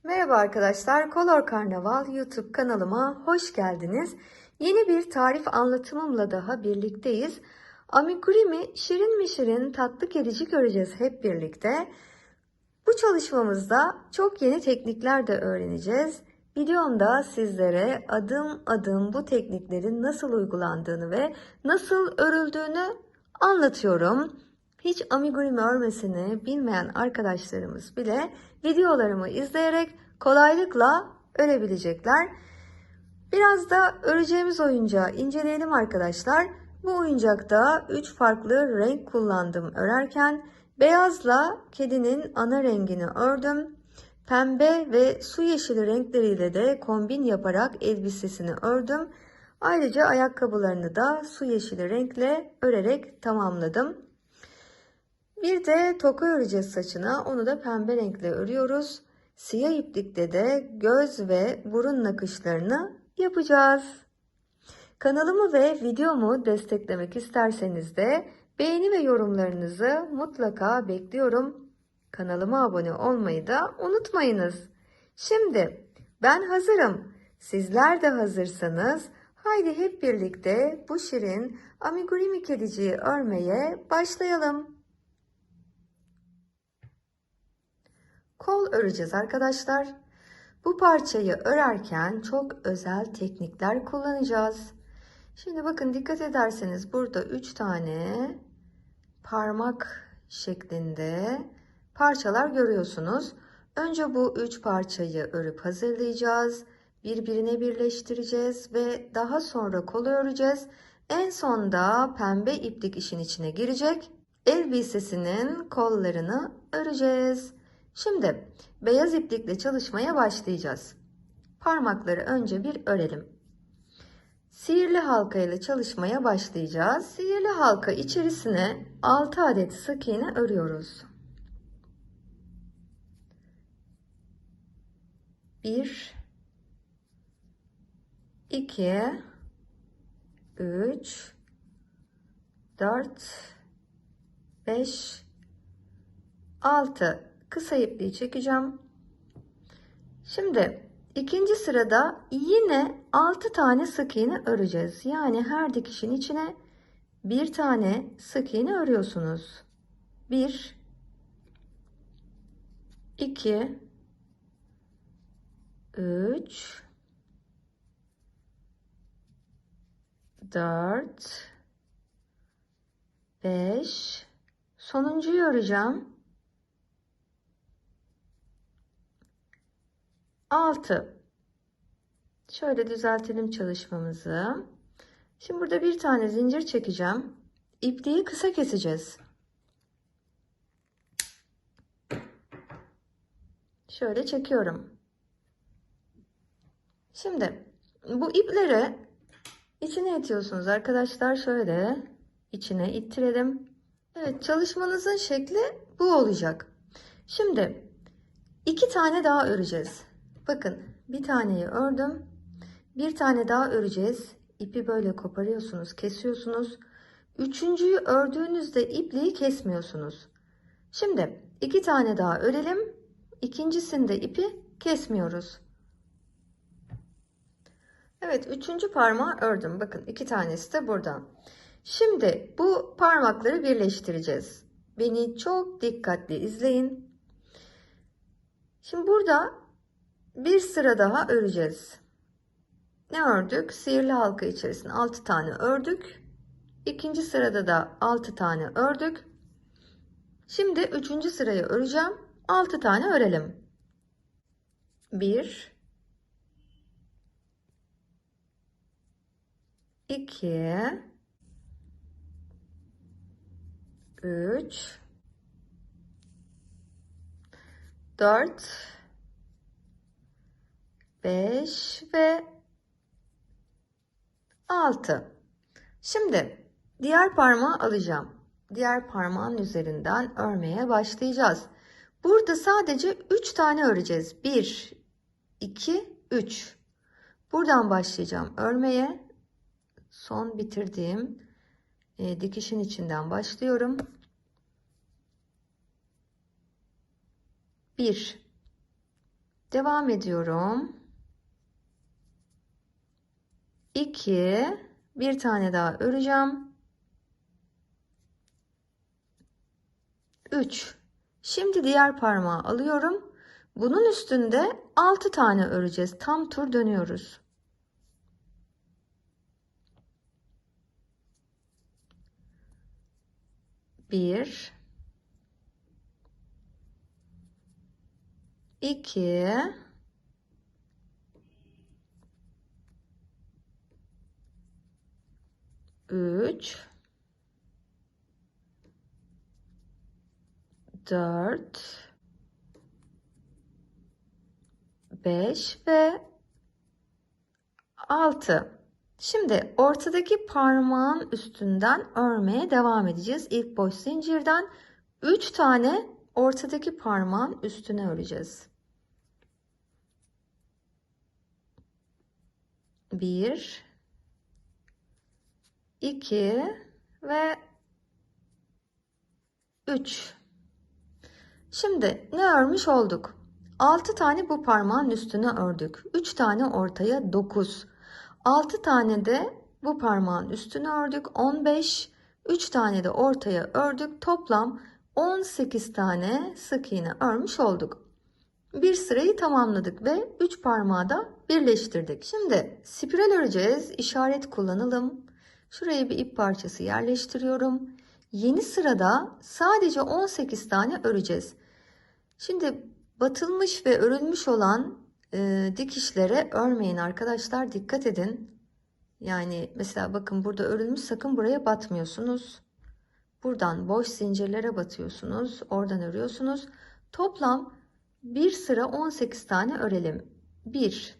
Merhaba arkadaşlar, Color Karnaval YouTube kanalıma hoş geldiniz. Yeni bir tarif anlatımımla daha birlikteyiz. Amigurumi şirin mi şirin tatlı kedicik öreceğiz hep birlikte. Bu çalışmamızda çok yeni teknikler de öğreneceğiz. Videomda sizlere adım adım bu tekniklerin nasıl uygulandığını ve nasıl örüldüğünü anlatıyorum. Hiç amigurumi örmesini bilmeyen arkadaşlarımız bile videolarımı izleyerek kolaylıkla örebilecekler. Biraz da öreceğimiz oyuncağı inceleyelim arkadaşlar. Bu oyuncakta 3 farklı renk kullandım örerken. Beyazla kedinin ana rengini ördüm. Pembe ve su yeşili renkleriyle de kombin yaparak elbisesini ördüm. Ayrıca ayakkabılarını da su yeşili renkle örerek tamamladım. Bir de toka öreceğiz saçına. Onu da pembe renkle örüyoruz. Siyah iplikte de göz ve burun nakışlarını yapacağız. Kanalımı ve videomu desteklemek isterseniz de beğeni ve yorumlarınızı mutlaka bekliyorum. Kanalıma abone olmayı da unutmayınız. Şimdi ben hazırım. Sizler de hazırsanız haydi hep birlikte bu şirin amigurumi kediciyi örmeye başlayalım. Kol öreceğiz arkadaşlar. Bu parçayı örerken çok özel teknikler kullanacağız. Şimdi bakın dikkat ederseniz burada 3 tane parmak şeklinde parçalar görüyorsunuz. Önce bu 3 parçayı örüp hazırlayacağız. Birbirine birleştireceğiz ve daha sonra kolu öreceğiz. En sonda pembe iplik işin içine girecek. Elbisesinin kollarını öreceğiz. Şimdi beyaz iplikle çalışmaya başlayacağız. Parmakları önce bir örelim. Sihirli halka ile çalışmaya başlayacağız. Sihirli halka içerisine 6 adet sık iğne örüyoruz. 1 2 3 4 5 6 kısa ipliği çekeceğim. Şimdi ikinci sırada yine 6 tane sık iğne öreceğiz. Yani her dikişin içine bir tane sık iğne örüyorsunuz. 1 2 3 4 5 sonuncuyu öreceğim. 6. Şöyle düzeltelim çalışmamızı. Şimdi burada bir tane zincir çekeceğim. İpliği kısa keseceğiz. Şöyle çekiyorum. Şimdi bu ipleri içine itiyorsunuz arkadaşlar. Şöyle içine ittirelim. Evet, çalışmanızın şekli bu olacak. Şimdi 2 tane daha öreceğiz. Bakın bir taneyi ördüm. Bir tane daha öreceğiz. İpi böyle koparıyorsunuz, kesiyorsunuz. Üçüncüyü ördüğünüzde ipliği kesmiyorsunuz. Şimdi 2 tane daha örelim. İkincisinde ipi kesmiyoruz. Evet, üçüncü parmağı ördüm. Bakın 2 tanesi de buradan. Şimdi bu parmakları birleştireceğiz. Beni çok dikkatli izleyin. Şimdi burada bir sıra daha öreceğiz. Ne ördük? Sihirli halka içerisine 6 tane ördük. İkinci sırada da 6 tane ördük. Şimdi üçüncü sırayı öreceğim. 6 tane örelim. 1 2 3 4 5 ve 6. Şimdi diğer parmağı alacağım. Diğer parmağın üzerinden örmeye başlayacağız. Burada sadece 3 tane öreceğiz. 1 2 3. Buradan başlayacağım örmeye. Son bitirdiğim dikişin içinden başlıyorum. 1 Devam ediyorum. 2, bir tane daha öreceğim. 3. Şimdi diğer parmağı alıyorum. Bunun üstünde 6 tane öreceğiz. Tam tur dönüyoruz. 1, 2, 3, 4, 5 ve 6. Şimdi ortadaki parmağın üstünden örmeye devam edeceğiz. İlk boş zincirden 3 tane ortadaki parmağın üstüne öreceğiz. 1, 2 ve 3. Şimdi ne örmüş olduk? 6 tane bu parmağın üstüne ördük. 3 tane ortaya 9. 6 tane de bu parmağın üstüne ördük. 15. 3 tane de ortaya ördük. Toplam 18 tane sık iğne örmüş olduk. Bir sırayı tamamladık ve 3 parmağı da birleştirdik. Şimdi spiral öreceğiz. İşaret kullanalım. Şuraya bir ip parçası yerleştiriyorum. Yeni sırada sadece 18 tane öreceğiz. Şimdi batılmış ve örülmüş olan dikişlere örmeyin arkadaşlar. Dikkat edin. Yani mesela bakın burada örülmüş, sakın buraya batmıyorsunuz. Buradan boş zincirlere batıyorsunuz. Oradan örüyorsunuz. Toplam bir sıra 18 tane örelim. 1,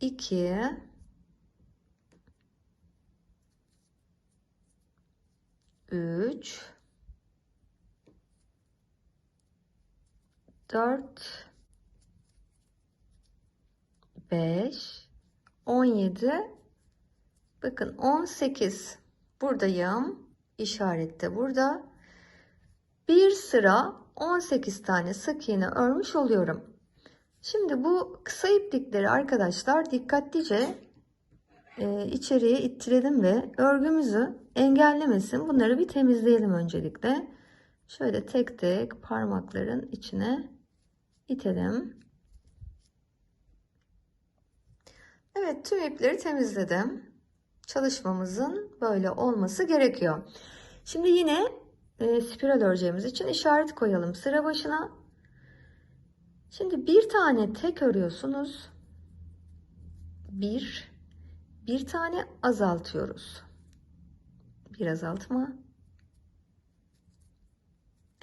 2, 3, 4, 5, 17, bakın 18. Buradayım. İşaret de burada. Bir sıra 18 tane sık iğne örmüş oluyorum. Şimdi bu kısa iplikleri arkadaşlar dikkatlice içeriye ittirelim ve örgümüzü engellemesin. Bunları bir temizleyelim öncelikle. Şöyle tek tek parmakların içine itelim. Evet, tüm ipleri temizledim. Çalışmamızın böyle olması gerekiyor. Şimdi yine spiral öreceğimiz için işaret koyalım sıra başına. Şimdi bir tane tek örüyorsunuz. Bir tane azaltıyoruz. Bir azaltma.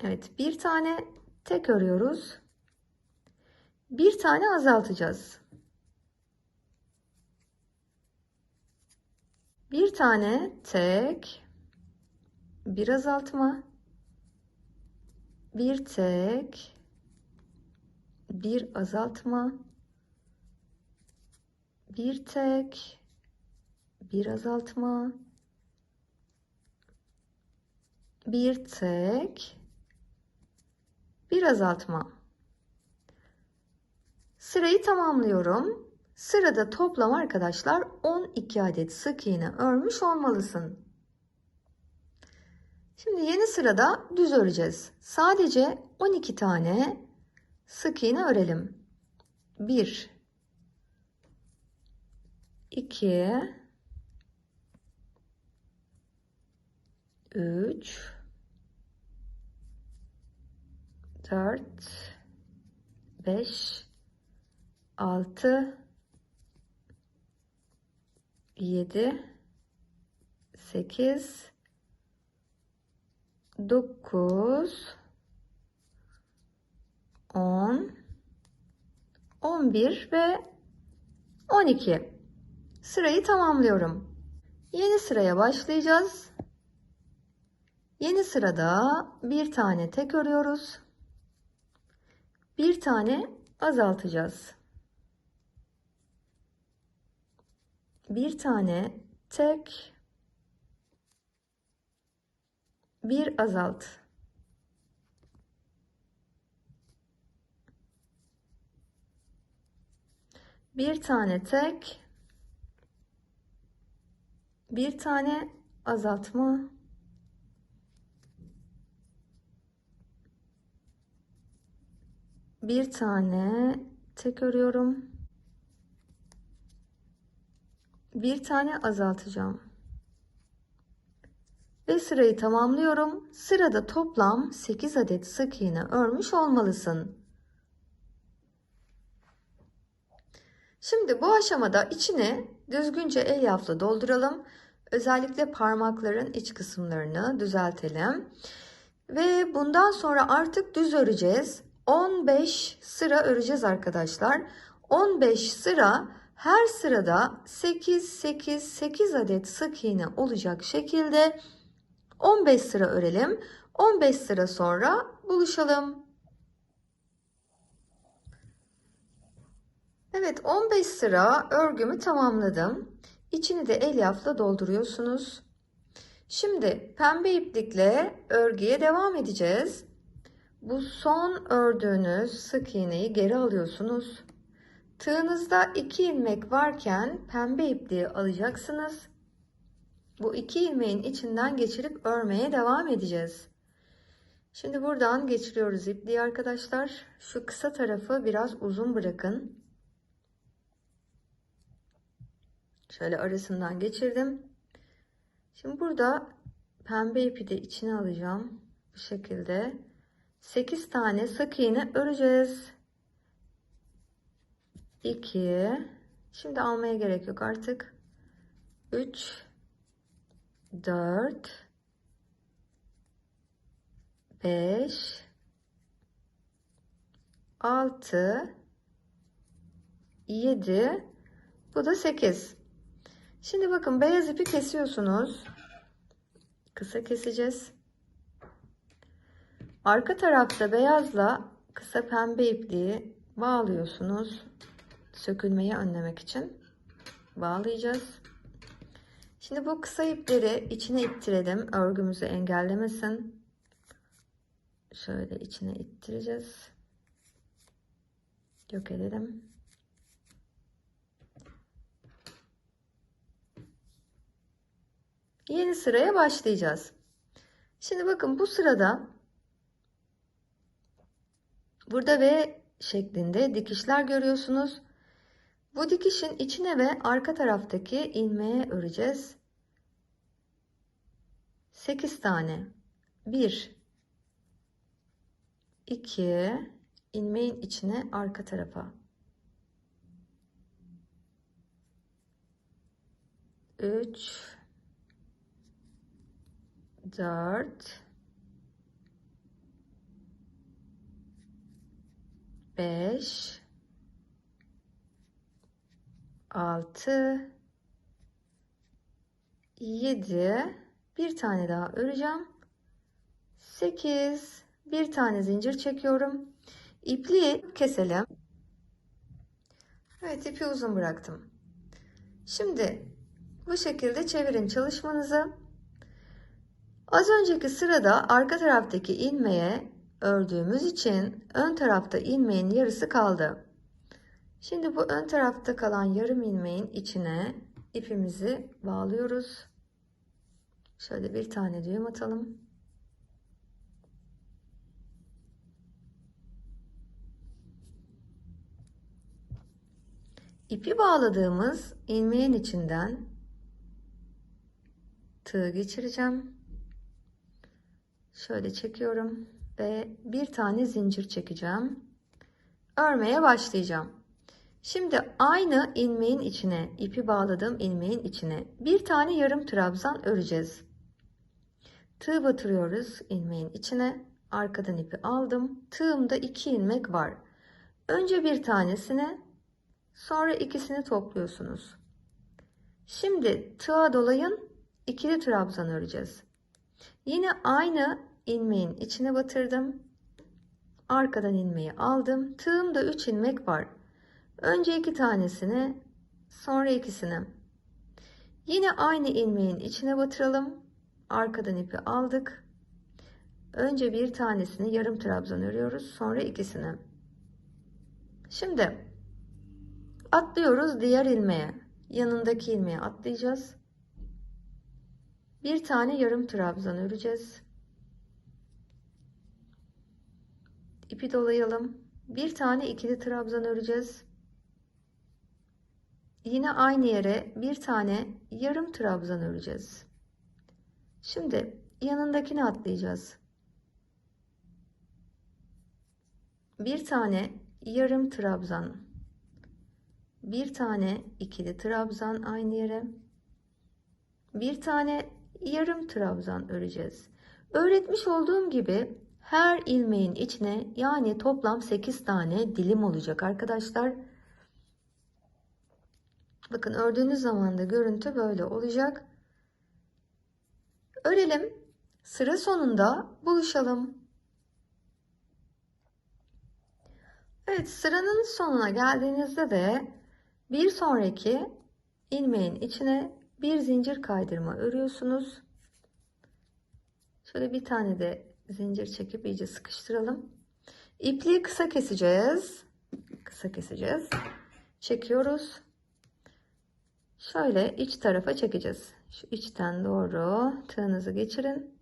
Evet, bir tane tek örüyoruz. Bir tane azaltacağız. Bir tane tek, bir azaltma, bir tek, bir azaltma, bir tek, bir azaltma, bir tek, bir azaltma. Sırayı tamamlıyorum. Sırada toplam arkadaşlar 12 adet sık iğne örmüş olmalısın. Şimdi yeni sırada düz öreceğiz. Sadece 12 tane sık iğne örelim. 1, 2, 3, 4, 5, 6, 7, 8, 9, 10, 11 ve 12. Sırayı tamamlıyorum. Yeni sıraya başlayacağız. Yeni sırada bir tane tek örüyoruz. Bir tane azaltacağız. Bir tane tek, bir azalt. Bir tane tek, bir tane azaltma, bir tane tek örüyorum, bir tane azaltacağım ve sırayı tamamlıyorum. Sırada toplam 8 adet sık iğne örmüş olmalısın. Şimdi bu aşamada içine düzgünce elyafla dolduralım. Özellikle parmakların iç kısımlarını düzeltelim. Ve bundan sonra artık düz öreceğiz. 15 sıra öreceğiz arkadaşlar. 15 sıra, her sırada 8 adet sık iğne olacak şekilde 15 sıra örelim. 15 sıra sonra buluşalım. Evet, 15 sıra örgümü tamamladım. İçini de elyafla dolduruyorsunuz. Şimdi pembe iplikle örgüye devam edeceğiz. Bu son ördüğünüz sık iğneyi geri alıyorsunuz. Tığınızda 2 ilmek varken pembe ipliği alacaksınız. Bu 2 ilmeğin içinden geçirip örmeye devam edeceğiz. Şimdi buradan geçiriyoruz ipliği arkadaşlar. Şu kısa tarafı biraz uzun bırakın. Şöyle arasından geçirdim. Şimdi burada pembe ipi de içine alacağım. Bu şekilde 8 tane sık iğne öreceğiz. 2, şimdi almaya gerek yok artık. 3, 4, 5, 6, 7, bu da 8. Şimdi bakın, beyaz ipi kesiyorsunuz. Kısa keseceğiz. Arka tarafta beyazla kısa pembe ipliği bağlıyorsunuz. Sökülmeyi önlemek için bağlayacağız. Şimdi bu kısa ipleri içine ittirelim. Örgümüzü engellemesin. Şöyle içine ittireceğiz. Yok edelim. Yeni sıraya başlayacağız. Şimdi bakın, bu sırada burada V şeklinde dikişler görüyorsunuz. Bu dikişin içine ve arka taraftaki ilmeğe öreceğiz. 8 tane. 1, 2, ilmeğin içine arka tarafa. 3, 4, 5, 6, 7, bir tane daha öreceğim. 8, bir tane zincir çekiyorum. İpliği keselim. Evet, ipi uzun bıraktım. Şimdi bu şekilde çevirin çalışmanızı. Az önceki sırada arka taraftaki ilmeğe ördüğümüz için ön tarafta ilmeğin yarısı kaldı. Şimdi bu ön tarafta kalan yarım ilmeğin içine ipimizi bağlıyoruz. Şöyle bir tane düğüm atalım. İpi bağladığımız ilmeğin içinden tığ geçireceğim. Şöyle çekiyorum ve bir tane zincir çekeceğim. Örmeye başlayacağım. Şimdi aynı ilmeğin içine, ipi bağladığım ilmeğin içine bir tane yarım trabzan öreceğiz. Tığ batırıyoruz ilmeğin içine. Arkadan ipi aldım. Tığımda 2 ilmek var. Önce bir tanesini, sonra ikisini topluyorsunuz. Şimdi tığa dolayın, ikili trabzan öreceğiz. Yine aynı ilmeğin içine batırdım. Arkadan ilmeği aldım. Tığımda 3 ilmek var. Önce 2 tanesini, sonra ikisini. Yine aynı ilmeğin içine batıralım. Arkadan ipi aldık. Önce bir tanesini yarım trabzan örüyoruz, sonra ikisini. Şimdi Atlıyoruz diğer ilmeğe. Yanındaki ilmeğe atlayacağız. Bir tane yarım trabzan öreceğiz. İpi dolayalım. Bir tane ikili trabzan öreceğiz. Yine aynı yere bir tane yarım trabzan öreceğiz. Şimdi yanındakini atlayacağız. Bir tane yarım trabzan, bir tane ikili trabzan aynı yere, bir tane yarım trabzan öreceğiz. Öğretmiş olduğum gibi her ilmeğin içine, yani toplam 8 tane dilim olacak arkadaşlar. Bakın ördüğünüz zaman da görüntü böyle olacak. Örelim. Sıra sonunda buluşalım. Evet, sıranın sonuna geldiğinizde de bir sonraki ilmeğin içine bir zincir kaydırma örüyorsunuz. Şöyle bir tane de zincir çekip iyice sıkıştıralım. İpliği kısa keseceğiz. Kısa keseceğiz. Çekiyoruz. Şöyle iç tarafa çekeceğiz. Şu içten doğru tığınızı geçirin.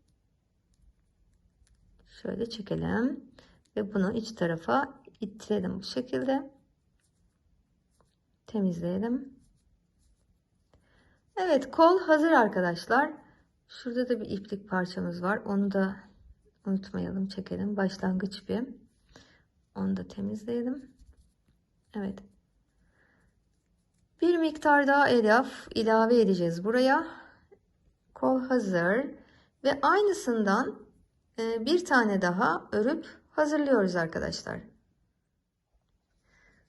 Şöyle çekelim ve bunu iç tarafa ittirelim bu şekilde. Temizleyelim. Evet, kol hazır arkadaşlar. Şurada da bir iplik parçamız var. Onu da unutmayalım, çekelim. Başlangıç bir. Onu da temizleyelim. Evet. Bir miktar daha elyaf ilave edeceğiz buraya. Kol hazır. Ve aynısından bir tane daha örüp hazırlıyoruz arkadaşlar.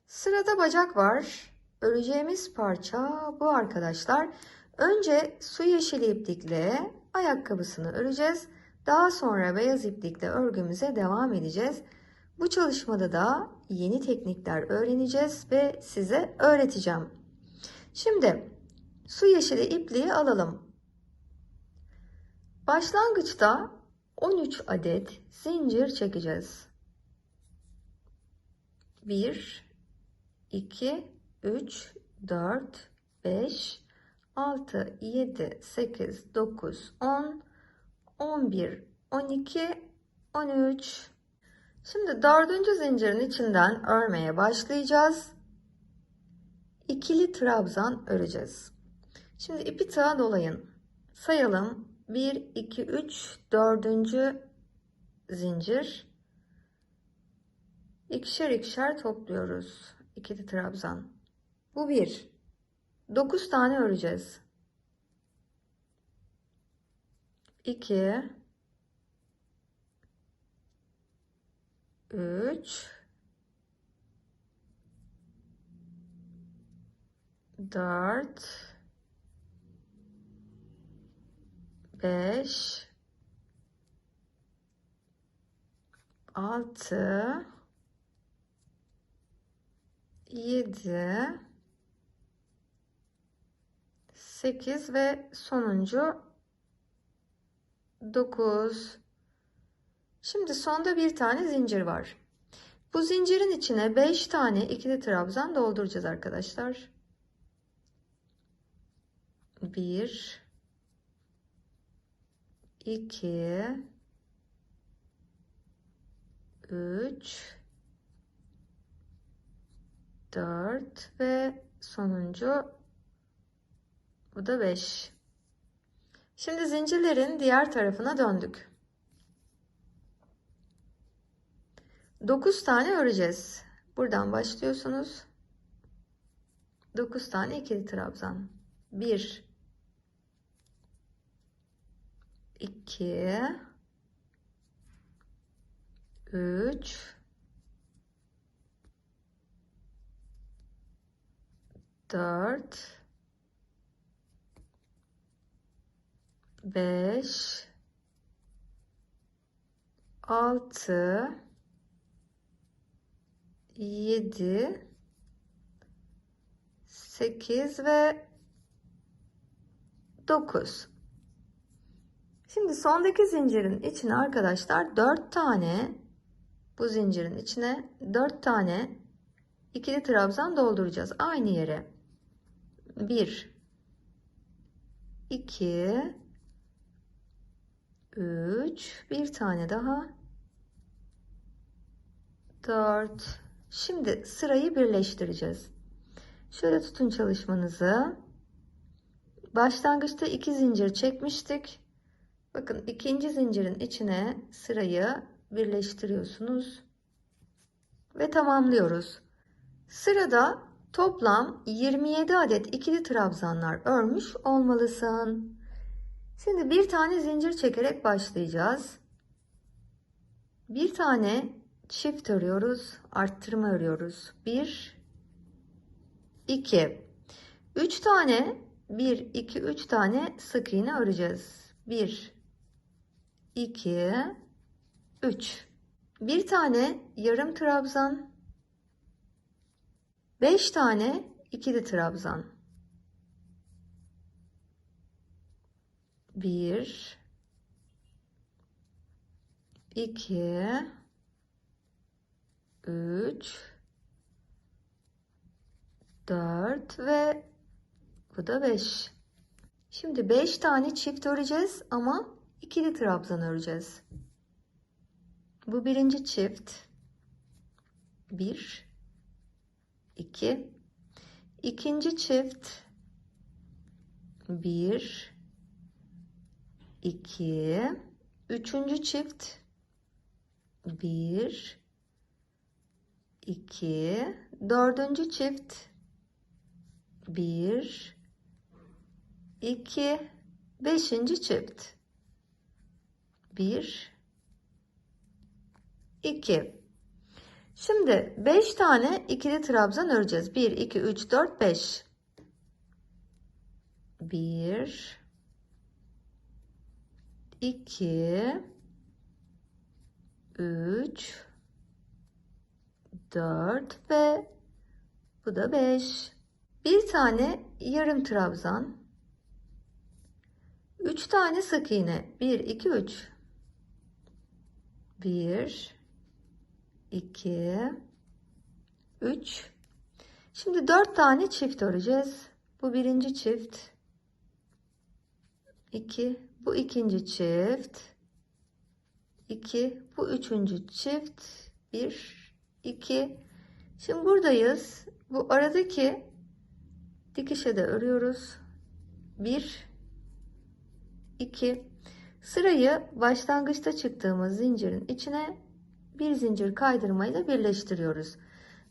Sırada bacak var. Öreceğimiz parça bu arkadaşlar. Önce su yeşili iplikle ayakkabısını öreceğiz. Daha sonra beyaz iplikle örgümüze devam edeceğiz. Bu çalışmada da yeni teknikler öğreneceğiz ve size öğreteceğim. Şimdi su yeşili ipliği alalım. Başlangıçta 13 adet zincir çekeceğiz. 1, 2, 3, 4, 5, 6, 7, 8, 9, 10, 11, 12, 13. Şimdi dördüncü zincirin içinden örmeye başlayacağız. İkili trabzan öreceğiz. Şimdi ipi tığa dolayın. Sayalım. 1, 2, 3, dördüncü zincir. İkişer ikişer topluyoruz. İkili trabzan. Bu bir. 9 tane öreceğiz. 2, 3, 4, 5, 6, 7, 8 ve sonuncu 9. Şimdi sonda bir tane zincir var. Bu zincirin içine 5 tane ikili trabzan dolduracağız arkadaşlar. 1, 2, 3, 4 ve sonuncu bu da 5. Şimdi zincirlerin diğer tarafına döndük. 9 tane öreceğiz. Buradan başlıyorsunuz. 9 tane ikili trabzan. 1, 2, 3, 4, 5, 6, 7, 8 ve 9. Şimdi sondaki zincirin içine arkadaşlar 4 tane, bu zincirin içine 4 tane ikili trabzan dolduracağız aynı yere. 1 2 3 bir tane daha 4. Şimdi sırayı birleştireceğiz. Şöyle tutun çalışmanızı. Başlangıçta 2 zincir çekmiştik. Bakın ikinci zincirin içine sırayı birleştiriyorsunuz ve tamamlıyoruz. Sırada toplam 27 adet ikili trabzanlar örmüş olmalısın. Şimdi bir tane zincir çekerek başlayacağız. Bir tane çift örüyoruz, arttırma örüyoruz. 1 2 3 tane 1 2 3 tane sık iğne öreceğiz. 1 2 3 bir tane yarım trabzan, 5 tane ikili trabzan. 1 2 3 4 ve bu da 5. Şimdi 5 tane çift öreceğiz ama ikili trabzan öreceğiz. Bu birinci çift. 1 2 ikinci çift. 1 2 üçüncü çift. 1 2 dördüncü çift. 1 2 beşinci çift. 1 2 Şimdi 5 tane ikili trabzan öreceğiz. 1 2 3 4 5. 1 2 3 4 ve bu da 5. Bir tane yarım trabzan. 3 tane sık iğne. 1 2 3. 1 2 3. Şimdi 4 tane çift öreceğiz. Bu birinci çift. 2 bu ikinci çift. 2 bu üçüncü çift. 1 2. Şimdi buradayız. Bu aradaki dikişe de örüyoruz. 1 2 sırayı başlangıçta çıktığımız zincirin içine bir zincir kaydırmayla birleştiriyoruz.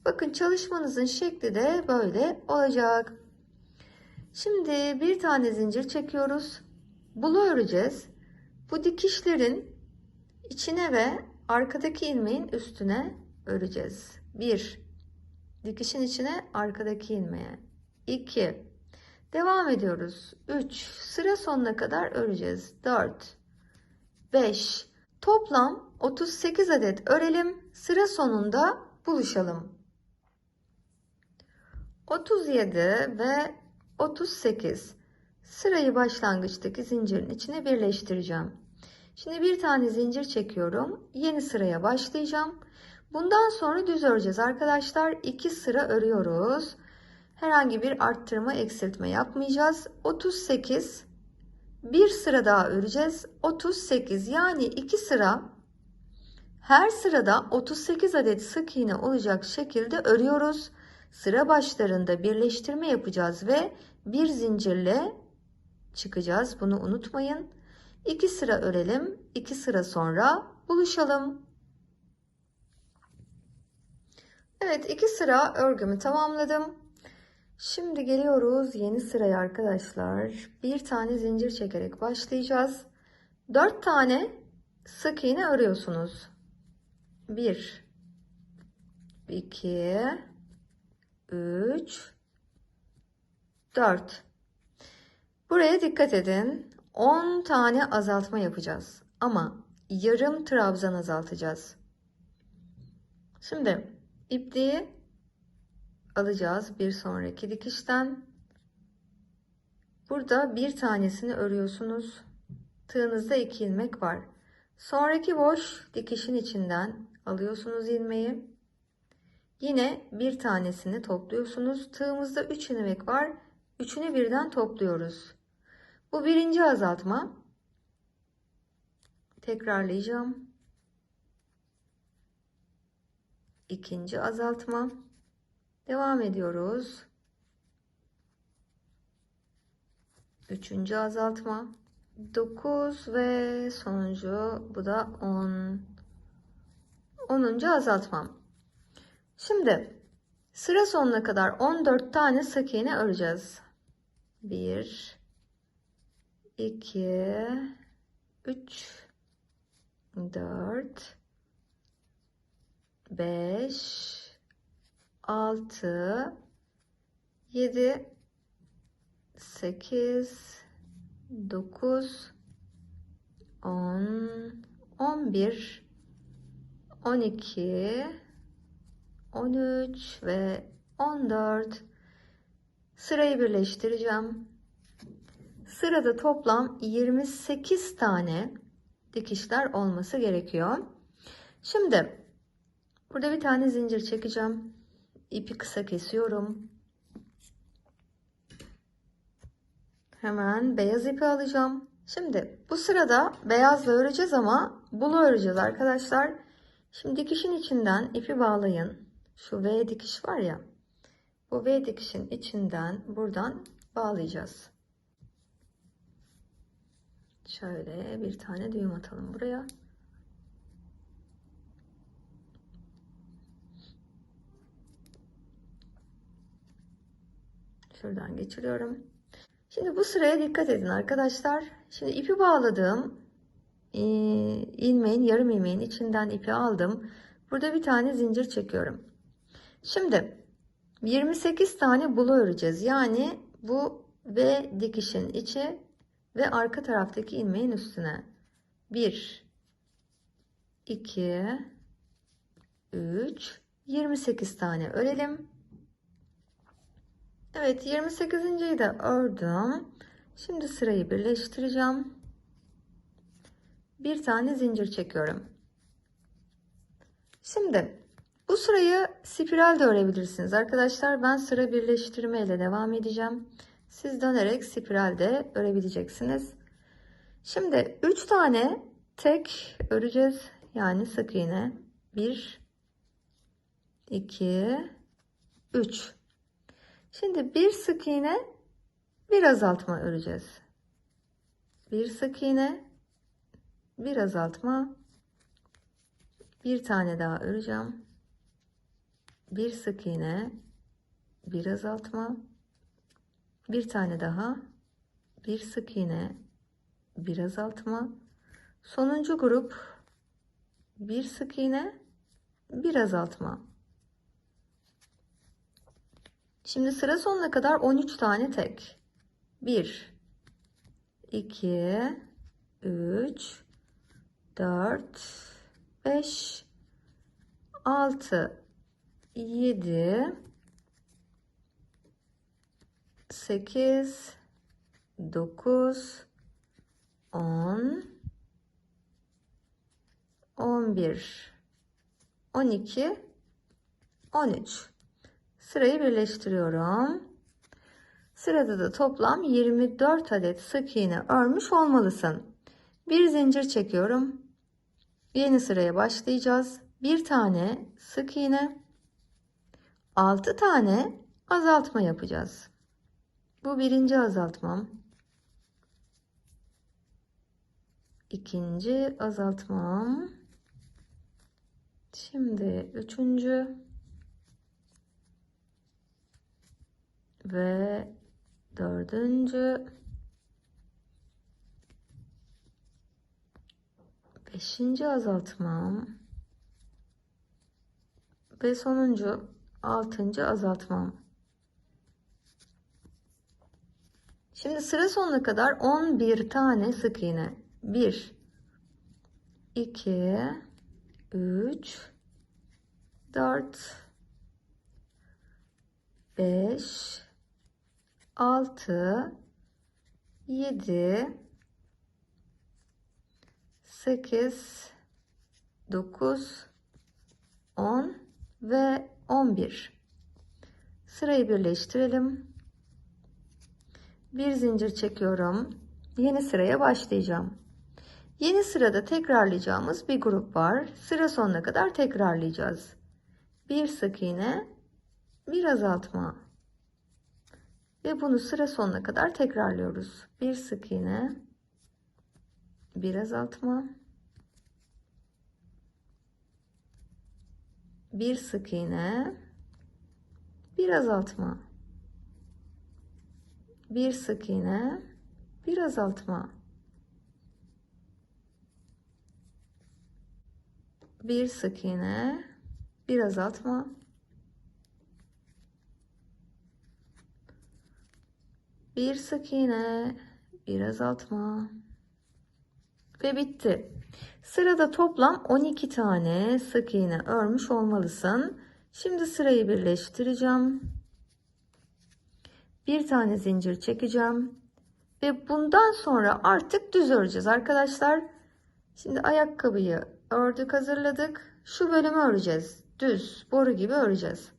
Bakın çalışmanızın şekli de böyle olacak. Şimdi bir tane zincir çekiyoruz. Bunu öreceğiz. Bu dikişlerin içine ve arkadaki ilmeğin üstüne öreceğiz. 1 dikişin içine, arkadaki ilmeğe. 2 devam ediyoruz. 3 sıra sonuna kadar öreceğiz. 4 5 toplam 38 adet örelim. Sıra sonunda buluşalım. 37 ve 38 sırayı başlangıçtaki zincirin içine birleştireceğim. Şimdi bir tane zincir çekiyorum. Yeni sıraya başlayacağım. Bundan sonra düz öreceğiz arkadaşlar. 2 sıra örüyoruz. Herhangi bir arttırma eksiltme yapmayacağız. 38 bir sıra daha öreceğiz. 38 yani 2 sıra, her sırada 38 adet sık iğne olacak şekilde örüyoruz. Sıra başlarında birleştirme yapacağız ve bir zincirle çıkacağız. Bunu unutmayın. 2 sıra örelim. 2 sıra sonra buluşalım. Evet, 2 sıra örgümü tamamladım. Şimdi geliyoruz yeni sıraya arkadaşlar. Bir tane zincir çekerek başlayacağız. 4 tane sık iğne örüyorsunuz. 1 2 3 4. Buraya dikkat edin. 10 tane azaltma yapacağız. Ama yarım trabzan azaltacağız. Şimdi ipliği alacağız bir sonraki dikişten. Burada bir tanesini örüyorsunuz. Tığınızda 2 ilmek var. Sonraki boş dikişin içinden alıyorsunuz ilmeği. Yine bir tanesini topluyorsunuz. Tığımızda 3 ilmek var. Üçünü birden topluyoruz. Bu birinci azaltma. Tekrarlayacağım. İkinci azaltma. Devam ediyoruz. Üçüncü azaltma. 9 ve sonuncu, bu da 10. 10. azaltmam. Şimdi sıra sonuna kadar 14 tane sık iğne öreceğiz. 1 2 3 4 5 6 7 8 9 10 11 12 13 ve 14. Sırayı birleştireceğim. Sırada toplam 28 tane dikişler olması gerekiyor. Şimdi burada bir tane zincir çekeceğim. İpi kısa kesiyorum. Hemen beyaz ipi alacağım. Şimdi bu sırada beyazla öreceğiz ama bulu öreceğiz arkadaşlar. Şimdi dikişin içinden ipi bağlayın. Şu V dikiş var ya. Bu V dikişin içinden buradan bağlayacağız. Şöyle bir tane düğüm atalım buraya. Şuradan geçiriyorum. Şimdi bu sıraya dikkat edin arkadaşlar. Şimdi ipi bağladım. İlmeğin, yarım ilmeğin içinden ipi aldım. Burada bir tane zincir çekiyorum. Şimdi 28 tane bulu öreceğiz. Yani bu V dikişin içi ve arka taraftaki ilmeğin üstüne. 1 2 3 28 tane örelim. Evet, 28.'yi de ördüm. Şimdi sırayı birleştireceğim. Bir tane zincir çekiyorum. Şimdi bu sırayı spiral de örebilirsiniz arkadaşlar. Ben sıra birleştirme ile devam edeceğim. Siz dönerek spiral de örebileceksiniz. Şimdi 3 tane tek öreceğiz. Yani sık iğne. 1 2 3. Şimdi bir sık iğne, bir azaltma öreceğiz. Bir sık iğne, bir azaltma, bir tane daha öreceğim. Bir sık iğne, bir azaltma, bir tane daha, bir sık iğne, bir azaltma. Sonuncu grup, bir sık iğne, bir azaltma. Şimdi sıra sonuna kadar 13 tane tek. 1 2 3 4 5 6 7 8 9 10 11 12 13. Sırayı birleştiriyorum. Sırada da toplam 24 adet sık iğne örmüş olmalısın. Bir zincir çekiyorum. Yeni sıraya başlayacağız. Bir tane sık iğne, 6 tane azaltma yapacağız. Bu birinci azaltmam. İkinci azaltmam. Şimdi üçüncü ve dördüncü, beşinci azaltmam ve sonuncu 6. azaltmam. Şimdi sıra sonuna kadar 11 tane sık iğne. 1 2 3 4 5 6 7 8 9 10 ve 11. Sırayı birleştirelim. Bir zincir çekiyorum. Yeni sıraya başlayacağım. Yeni sırada tekrarlayacağımız bir grup var. Sıra sonuna kadar tekrarlayacağız. Bir sık iğne, bir azaltma. Ve bunu sıra sonuna kadar tekrarlıyoruz. Bir sık iğne, bir azaltma. Bir sık iğne, bir azaltma. Bir sık iğne, bir azaltma. Bir sık iğne, bir azaltma. Bir sık iğne, bir azaltma. Ve bitti. Sırada toplam 12 tane sık iğne örmüş olmalısın. Şimdi sırayı birleştireceğim. Bir tane zincir çekeceğim. Ve bundan sonra artık düz öreceğiz arkadaşlar. Şimdi ayakkabıyı ördük, hazırladık. Şu bölümü öreceğiz. Düz, boru gibi öreceğiz.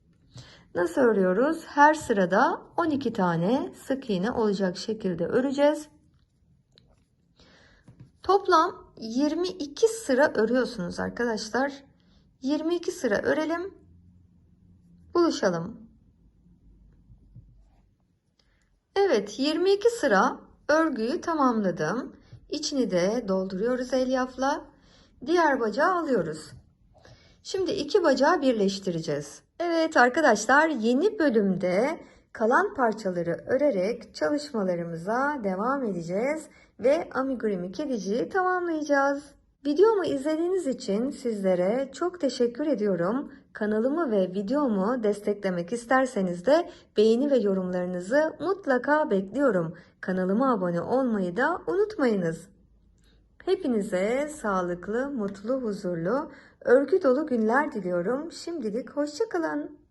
Nasıl örüyoruz? Her sırada 12 tane sık iğne olacak şekilde öreceğiz. Toplam 22 sıra örüyorsunuz arkadaşlar. 22 sıra örelim. Buluşalım. Evet, 22 sıra örgüyü tamamladım. İçini de dolduruyoruz elyafla. Diğer bacağı alıyoruz. Şimdi iki bacağı birleştireceğiz. Evet arkadaşlar, yeni bölümde kalan parçaları örerek çalışmalarımıza devam edeceğiz ve amigurumi kediciyi tamamlayacağız. Videomu izlediğiniz için sizlere çok teşekkür ediyorum. Kanalımı ve videomu desteklemek isterseniz de beğeni ve yorumlarınızı mutlaka bekliyorum. Kanalıma abone olmayı da unutmayınız. Hepinize sağlıklı, mutlu, huzurlu, örgü dolu günler diliyorum. Şimdilik hoşça kalın.